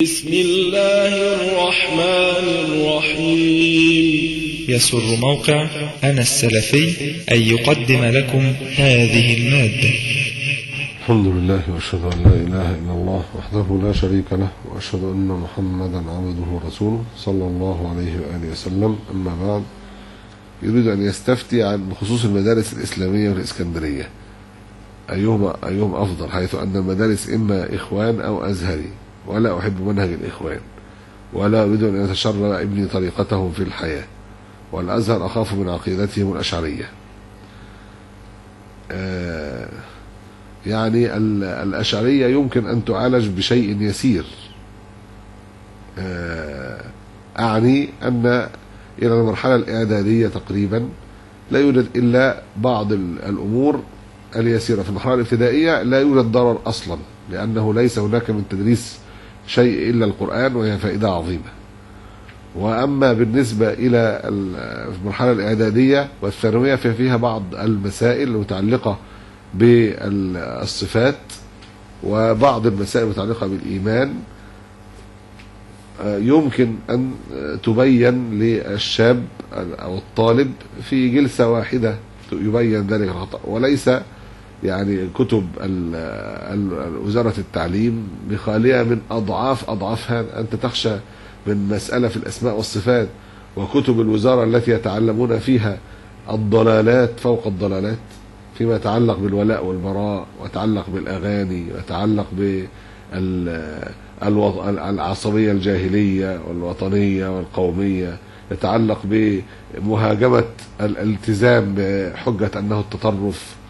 بسم الله الرحمن الرحيم. يسر موقع أنا السلفي أن يقدم لكم هذه المادة. الحمد لله وأشهد أن لا إله إلا الله وحده لا شريك له، وأشهد أن محمدا عبده ورسوله صلى الله عليه وآله وسلم. أما بعد، يريد أن يستفتي عن بخصوص المدارس الإسلامية والإسكندرية، أيهم أفضل، حيث أن المدارس إما إخوان أو أزهري، ولا أحب منهج الإخوان، ولا أريد أن يتشرب ابني طريقتهم في الحياة، والأزهر أخاف من عقيدتهم الأشعرية. يعني الأشعرية يمكن أن تعالج بشيء يسير، أعني أن إلى المرحلة الإعدادية تقريبا لا يوجد إلا بعض الأمور اليسيرة. في المرحلة الابتدائية لا يوجد ضرر أصلا، لأنه ليس هناك من تدريس شيء إلا القرآن، وهي فائدة عظيمة. وأما بالنسبة إلى المرحلة الإعدادية والثانوية ففيها بعض المسائل المتعلقة بالصفات، وبعض المسائل المتعلقة بالإيمان يمكن أن تبين للشاب أو الطالب في جلسة واحدة، يبين ذلك الخطأ، وليس يعني كتب وزارة التعليم بخالية من أضعافها. أنت تخشى من مسألة في الأسماء والصفات، وكتب الوزارة التي يتعلمون فيها الضلالات فوق الضلالات فيما يتعلق بالولاء والبراء، ويتعلق بالأغاني، ويتعلق بالعصبية الجاهلية والوطنية والقومية، يتعلق بمهاجمة الالتزام بحجة أنه التطرف.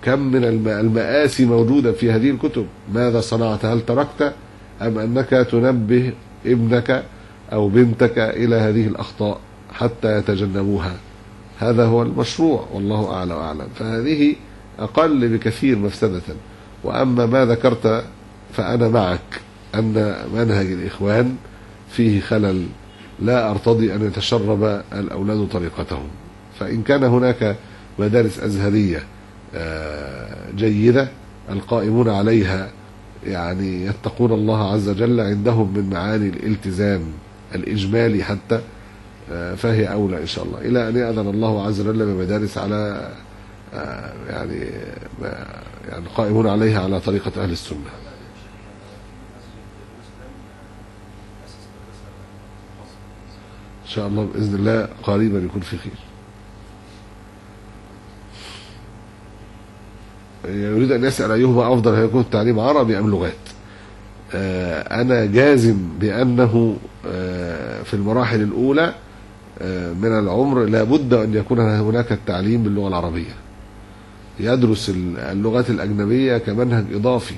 كم من المآسي موجودة في هذه الكتب. ماذا صنعت؟ هل تركت أم أنك تنبه ابنك أو بنتك إلى هذه الأخطاء حتى يتجنبوها؟ هذا هو المشروع، والله أعلى وأعلم. فهذه أقل بكثير مفسدة. وأما ما ذكرت فأنا معك أن منهج الإخوان فيه خلل، لا أرتضي أن يتشرب الأولاد طريقتهم. فإن كان هناك مدارس أزهرية جيدة القائمون عليها يعني يتقون الله عز وجل، عندهم من معاني الالتزام الإجمالي حتى، فهي أولى إن شاء الله، إلى أن يأذن الله عز وجل بمدارس على يعني قائمون عليها على طريقة أهل السنة. إن شاء الله بإذن الله قريبا يكون في خير. يريد أن يسأل أيهما أفضل، هل يكون التعليم عربي أم لغات؟ أنا جازم بأنه في المراحل الأولى من العمر لابد أن يكون هناك التعليم باللغة العربية، يدرس اللغات الأجنبية كمنهج إضافي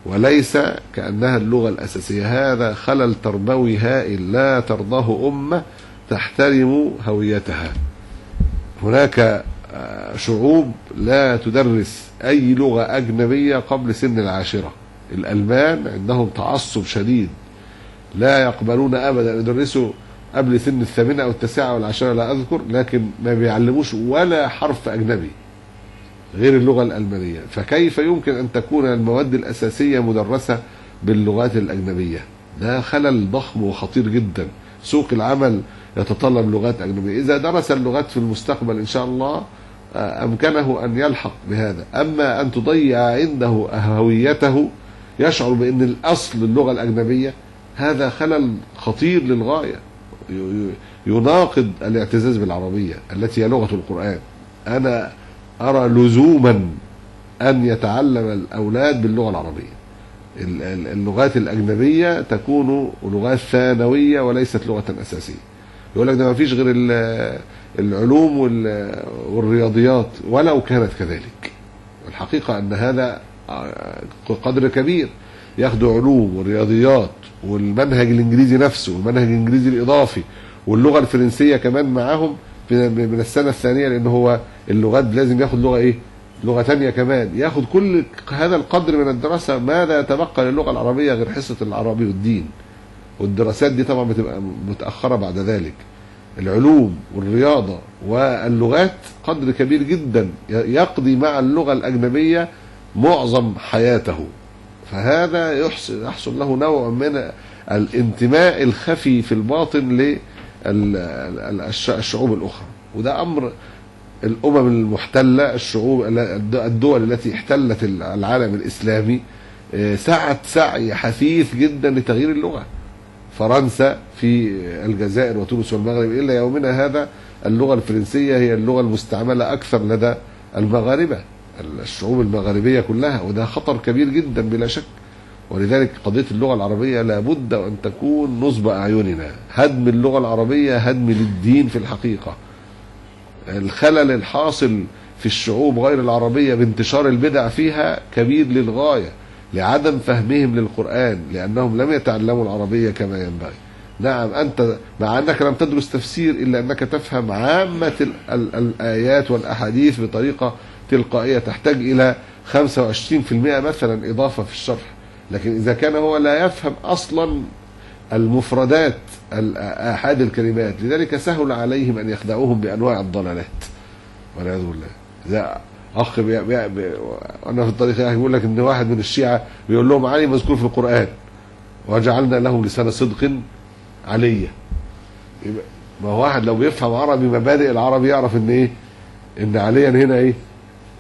وليس كأنها اللغة الأساسية. هذا خلل تربوي هائل لا ترضاه أمة تحترم هويتها. هناك شعوب لا تدرس أي لغة أجنبية قبل سن 10. الألمان عندهم تعصب شديد، لا يقبلون أبدا يدرسوا قبل سن 8 أو 9 أو 10 لا أذكر، لكن ما بيعلموش ولا حرف أجنبي غير اللغة الألمانية. فكيف يمكن أن تكون المواد الأساسية مدرسة باللغات الأجنبية؟ ده خلل ضخم وخطير جدا. سوق العمل يتطلب لغات أجنبية. إذا درس اللغات في المستقبل إن شاء الله أمكنه أن يلحق بهذا. أما أن تضيع عنده هويته يشعر بأن الأصل اللغة الأجنبية، هذا خلل خطير للغاية، يناقض الاعتزاز بالعربية التي هي لغة القرآن. أنا أرى لزوما أن يتعلم الأولاد باللغة العربية. اللغات الأجنبية تكون لغات ثانوية وليست لغة أساسية. يقول لك ده ما فيش غير العلوم والرياضيات، ولو كانت كذلك. الحقيقة أن هذا قدر كبير. ياخدوا علوم والرياضيات والمنهج الإنجليزي نفسه والمنهج الإنجليزي الإضافي واللغة الفرنسية كمان معاهم من السنة الثانية، لأن هو اللغات لازم ياخد لغة إيه؟ لغة تانية كمان. ياخد كل هذا القدر من الدراسة. ماذا يتبقى للغة العربية غير حصة العربي والدين؟ والدراسات دي طبعا بتبقى متأخرة بعد ذلك. العلوم والرياضة واللغات قدر كبير جدا يقضي مع اللغة الأجنبية معظم حياته. فهذا يحصل له نوع من الانتماء الخفي في الباطن للشعوب الأخرى. وده أمر الأمم المحتلة، الدول التي احتلت العالم الإسلامي سعت سعي حثيث جدا لتغيير اللغة. فرنسا في الجزائر وتونس والمغرب إلى يومنا هذا اللغة الفرنسية هي اللغة المستعملة أكثر لدى المغاربة، الشعوب المغاربية كلها، وده خطر كبير جدا بلا شك. ولذلك قضية اللغة العربية لابد أن تكون نصب أعيننا. هدم اللغة العربية هدم للدين في الحقيقة. الخلل الحاصل في الشعوب غير العربية بانتشار البدع فيها كبير للغاية، لعدم فهمهم للقرآن، لأنهم لم يتعلموا العربية كما ينبغي. نعم، أنت مع أنك لم تدرس تفسير إلا أنك تفهم عامة الآيات والأحاديث بطريقة تلقائية، تحتاج إلى 25% مثلا إضافة في الشرح. لكن إذا كان هو لا يفهم أصلا المفردات آحاد الكلمات، لذلك سهل عليهم أن يخدعوهم بأنواع الضلالات والعياذ بالله. إذا أخ أنا في الطريق يقول لك إن واحد من الشيعة بيقول لهم علي مذكور في القرآن وجعلنا لهم لسان صدق عليا. ما هو واحد لو بيفهم عربي مبادئ العربي يعرف إن إيه؟ إن عليا هنا إيه؟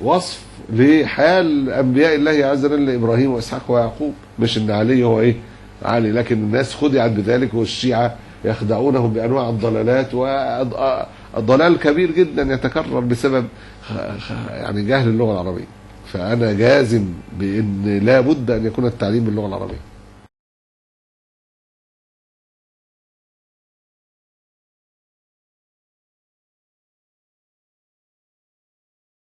وصف لحال أنبياء الله عز وجل إبراهيم وإسحاق ويعقوب، مش إن علي هو إيه؟ علي. لكن الناس خدعت بذلك، والشيعة يخدعونهم بأنواع الضلالات، وضلال كبير جدا يتكرر بسبب يعني جهل اللغة العربية. فأنا جازم بأن لا بد أن يكون التعليم باللغة العربية.